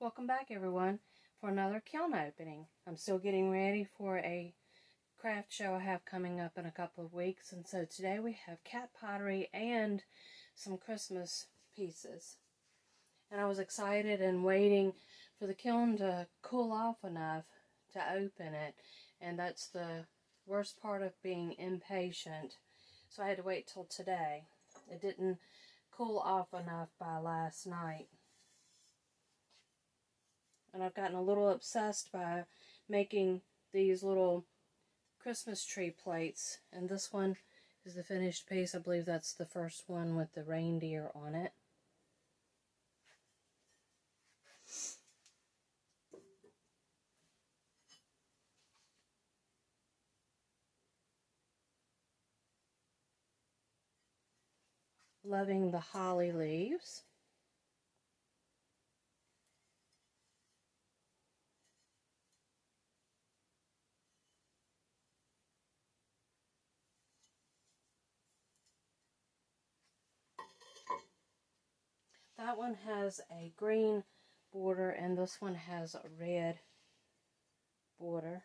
Welcome back everyone for another kiln opening. I'm still getting ready for a craft show I have coming up in a couple of weeks, and so today we have cat pottery and some Christmas pieces. And I was excited and waiting for the kiln to cool off enough to open it, and that's the worst part of being impatient. So I had to wait till today. It didn't cool off enough by last night. And I've gotten a little obsessed by making these little Christmas tree plates. And this one is the finished piece. I believe that's the first one with the reindeer on it. Loving the holly leaves. That one has a green border and this one has a red border.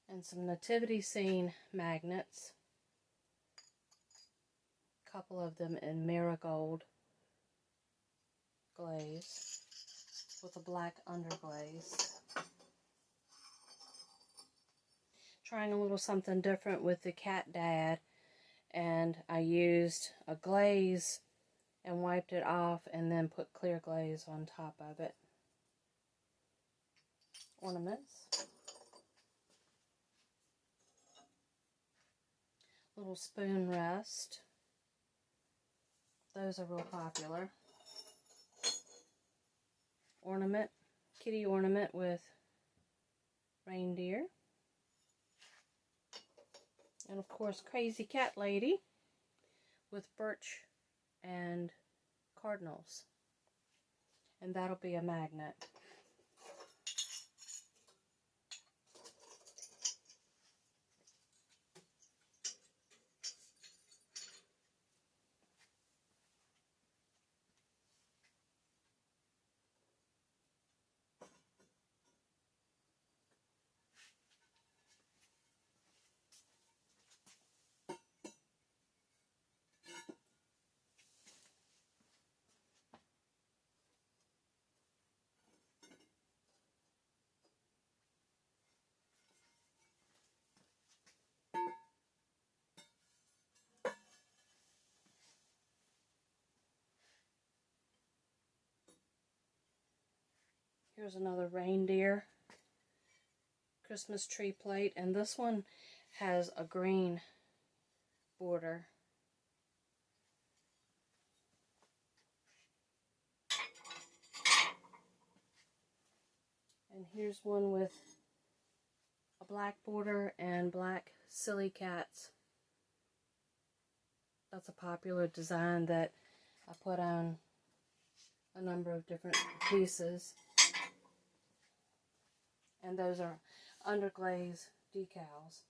And some nativity scene magnets. A couple of them in marigold glaze with a black underglaze. Trying a little something different with the cat dad, and I used a glaze and wiped it off and then put clear glaze on top of it. Ornaments. Little spoon rest. Those are real popular. Ornament, kitty ornament with reindeer. And of course, crazy cat lady with birch and cardinals. And that'll be a magnet. Here's another reindeer Christmas tree plate, and this one has a green border. And here's one with a black border and black silly cats. That's a popular design that I put on a number of different pieces. And those are underglaze decals.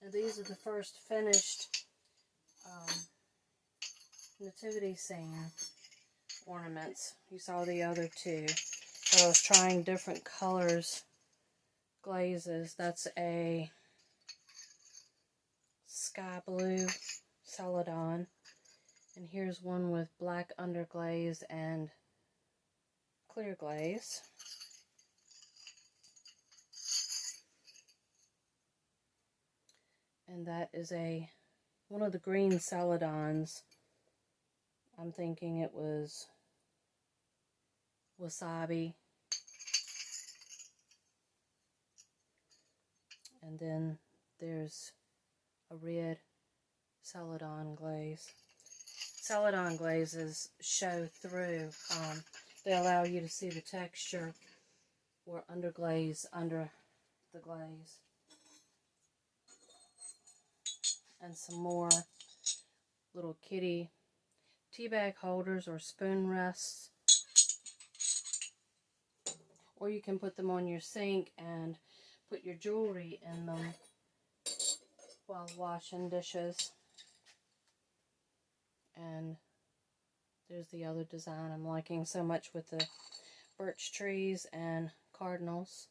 And these are the first finished nativity scene ornaments. You saw the other two. So I was trying different colors, glazes. That's a sky blue celadon. And here's one with black underglaze and clear glaze. And that is one of the green celadons. I'm thinking it was wasabi. And then there's a red celadon glaze. Celadon glazes show through. They allow you to see the texture or underglaze under the glaze. and some more little kitty tea bag holders or spoon rests. Or you can put them on your sink and put your jewelry in them while washing dishes. And there's the other design I'm liking so much with the birch trees and cardinals.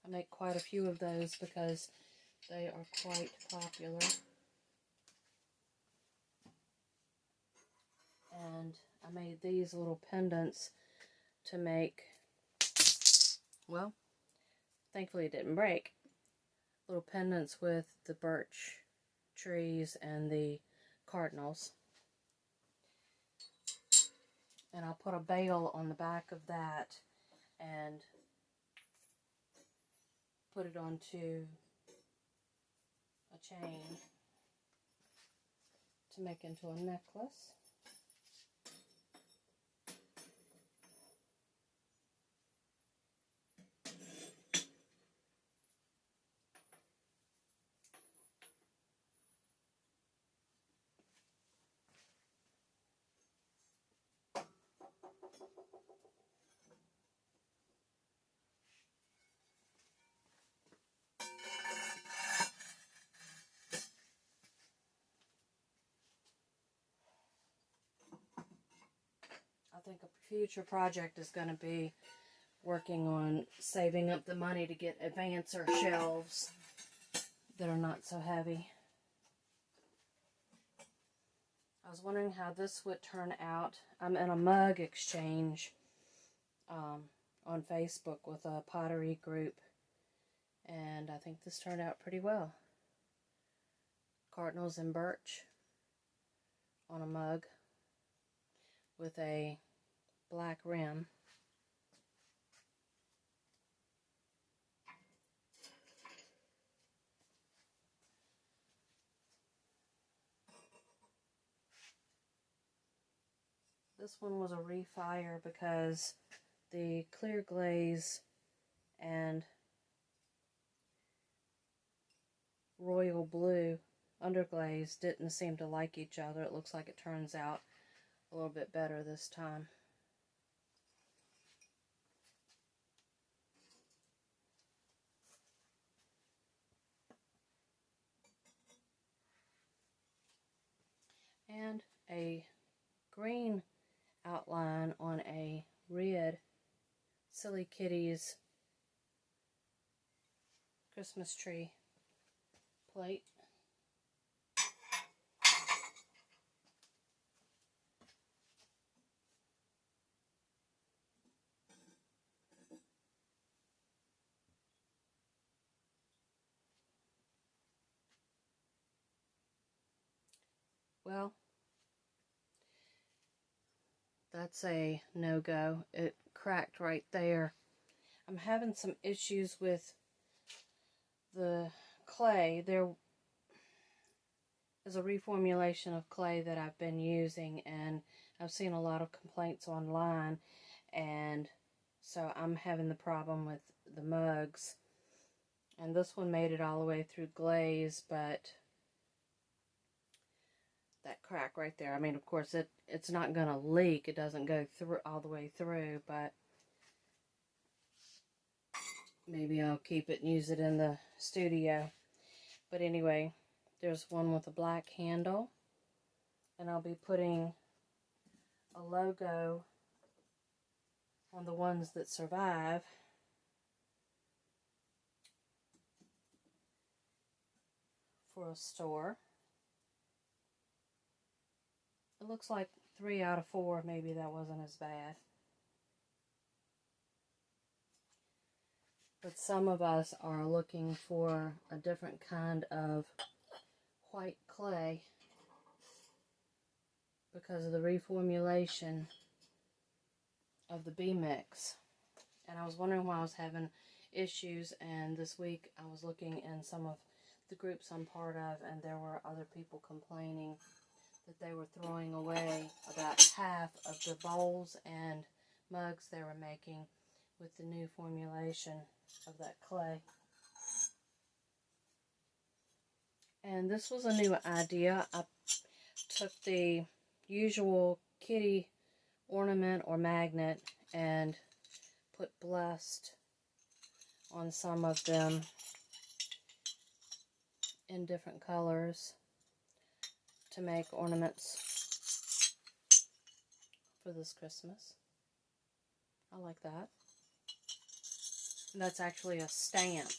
I make quite a few of those because they are quite popular. And I made these little pendants to make, well, thankfully it didn't break, little pendants with the birch trees and the cardinals. And I'll put a bail on the back of that and put it onto a chain to make into a necklace. I think a future project is going to be working on saving up the money to get advancer shelves that are not so heavy. I was wondering how this would turn out. I'm in a mug exchange on Facebook with a pottery group, and I think this turned out pretty well. Cardinals and birch on a mug with a black rim. This one was a refire because the clear glaze and royal blue underglaze didn't seem to like each other. It looks like it turns out a little bit better this time. And a green outline on a red Silly Kitties Christmas tree plate. Well, that's a no-go. It cracked right there. I'm having some issues with the clay. There is a reformulation of clay that I've been using, and I've seen a lot of complaints online, and so I'm having the problem with the mugs. And this one made it all the way through glaze, but that crack right there, I mean, of course it's not going to leak. It doesn't go through all the way through, but maybe I'll keep it and use it in the studio. But anyway, there's one with a black handle, and I'll be putting a logo on the ones that survive. For a store. It looks like 3 out of 4, maybe that wasn't as bad. But some of us are looking for a different kind of white clay because of the reformulation of the bee mix. And I was wondering why I was having issues, and this week I was looking in some of the groups I'm part of, and there were other people complaining that they were throwing away about half of the bowls and mugs they were making with the new formulation of that clay. And this was a new idea. I took the usual kitty ornament or magnet and put blessed on some of them in different colors to make ornaments for this Christmas. I like that. And that's actually a stamp.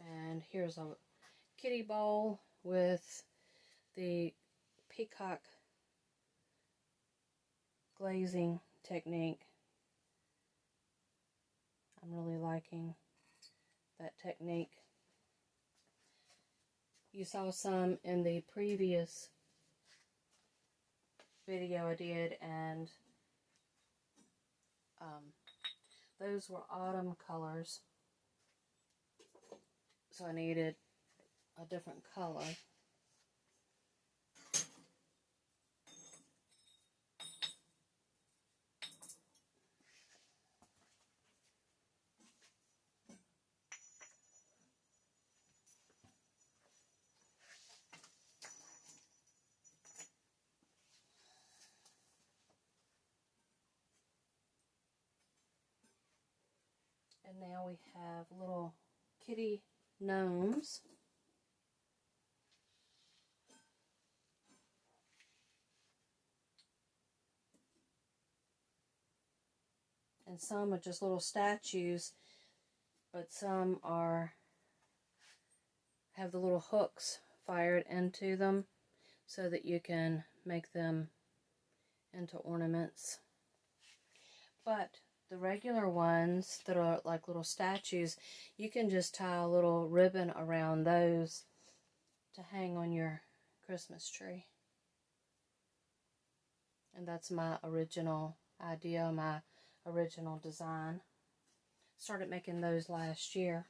And here's a kitty bowl with the peacock glazing technique. I'm really liking that technique. You saw some in the previous video I did, and those were autumn colors, so I needed a different color. And now we have little kitty gnomes. And some are just little statues, but some have the little hooks fired into them so that you can make them into ornaments. But the regular ones that are like little statues, you can just tie a little ribbon around those to hang on your Christmas tree. And that's my original idea, my original design. Started making those last year.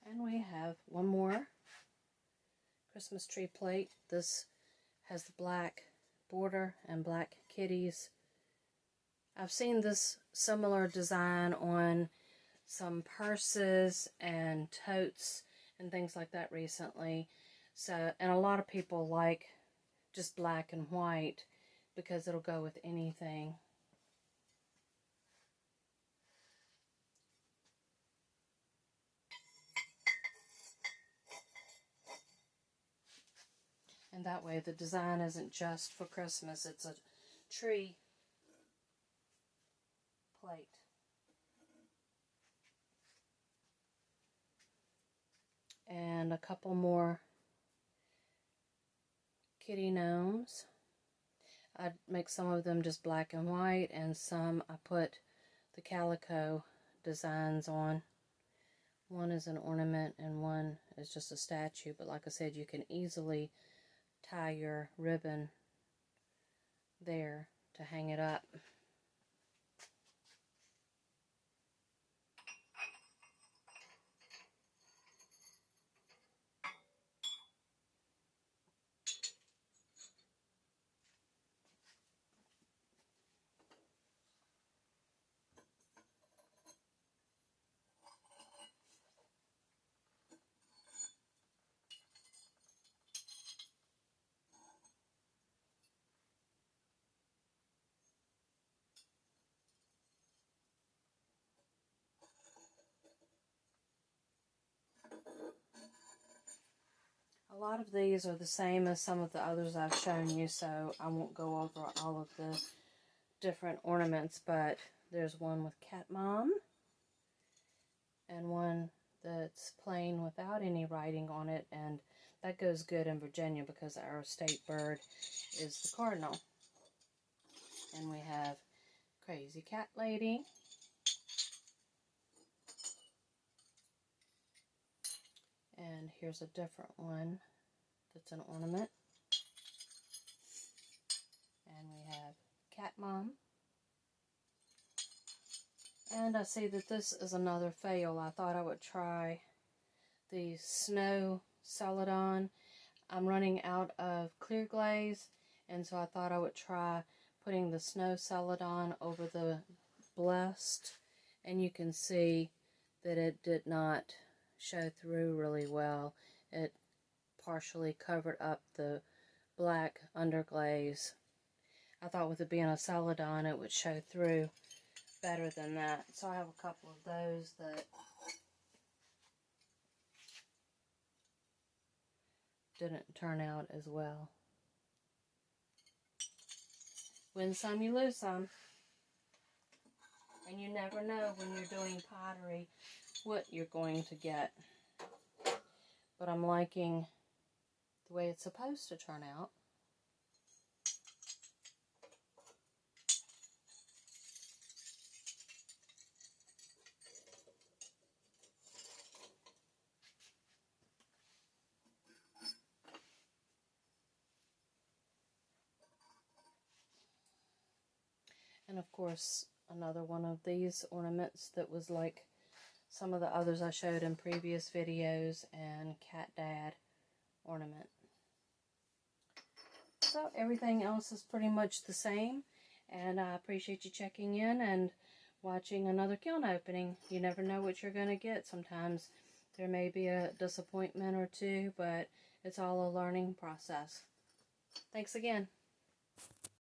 And we have one more Christmas tree plate. This has the black border and black kitties. I've seen this similar design on some purses and totes and things like that recently. So, and a lot of people like just black and white because it'll go with anything. And that way the design isn't just for Christmas, it's a tree plate. And a couple more kitty gnomes. I'd make some of them just black and white, and some I put the calico designs on. One is an ornament and one is just a statue, but like I said, you can easily tie your ribbon there to hang it up. A lot of these are the same as some of the others I've shown you, so I won't go over all of the different ornaments, but there's one with Cat Mom and one that's plain without any writing on it, and that goes good in Virginia because our state bird is the cardinal. And we have Crazy Cat Lady. And here's a different one that's an ornament. And we have Cat Mom. And I see that this is another fail. I thought I would try the Snow Celadon. I'm running out of clear glaze, and so I thought I would try putting the Snow Celadon over the Blessed, and you can see that it did not show through really well. It partially covered up the black underglaze. I thought with it being a Celadon it would show through better than that. So I have a couple of those that didn't turn out as well. Win some, you lose some. And you never know when you're doing pottery what you're going to get. But I'm liking the way it's supposed to turn out. And of course, another one of these ornaments that was like some of the others I showed in previous videos, and Cat Dad ornament. So everything else is pretty much the same, and I appreciate you checking in and watching another kiln opening. You never know what you're going to get. Sometimes there may be a disappointment or two, but it's all a learning process. Thanks again.